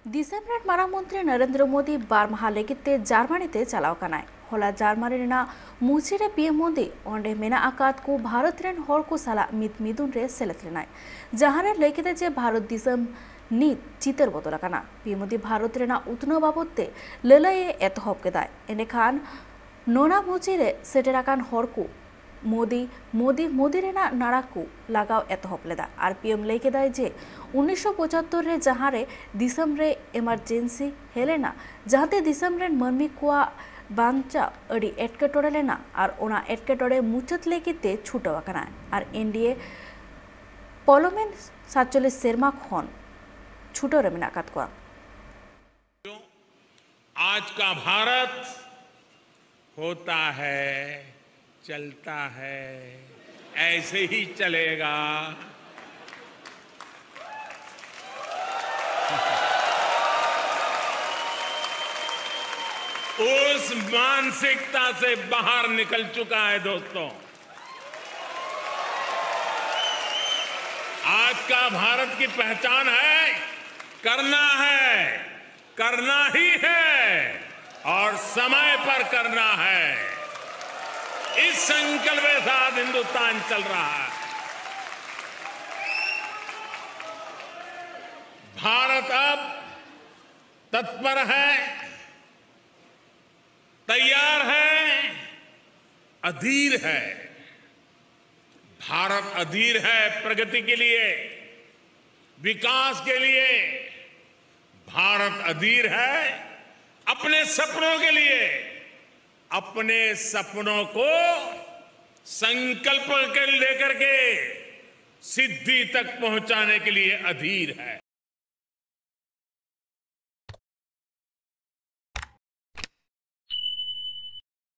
दिसंबर मारामंत्री नरेंद्र मोदी बारमाहा लेकिते जार्मानीते चलाव कनाय होला जार्मानी रेना मुचिरे पीएम मोदी ओंडे मेना आकात को भारत रेन हर को साला मिदुन रे सेलेत लेनाय जहारे लेकिते जे भारत दिसम नीत चितर बदल कना पीएम मोदी भारत रेना उतनो बाबते ललये एतहब केदाय एनेखान नोना मुचिरे सेटेराकान हर को मोदी रेना नाड़ा को लगाव एतहब लेदा और पीएम लई केदाय जे 1975 रे जहां रे दिसम रे इमरजेंसी हेलेना जहाते दिसम रे मर्मी कोआ बांचा अड़ी एटकेटोड़े लेना और ओना एटकेटोड़े मुचत लेकिते छूटवा कना और एनडीए पॉलोमेन 47 सेरमा खन छूटो रे मिनाकात को आज का भारत होता है चलता है ऐसे ही चलेगा। उस मानसिकता से बाहर निकल चुका है दोस्तों। आज का भारत की पहचान है करना ही है और समय पर करना है। इस संकल्प के साथ हिंदुस्तान चल रहा है। भारत अब तत्पर है, तैयार है, अधीर है। भारत अधीर है प्रगति के लिए, विकास के लिए। भारत अधीर है अपने सपनों के लिए, अपने सपनों को संकल्प लेकर के सिद्धि तक पहुंचाने के लिए अधीर है।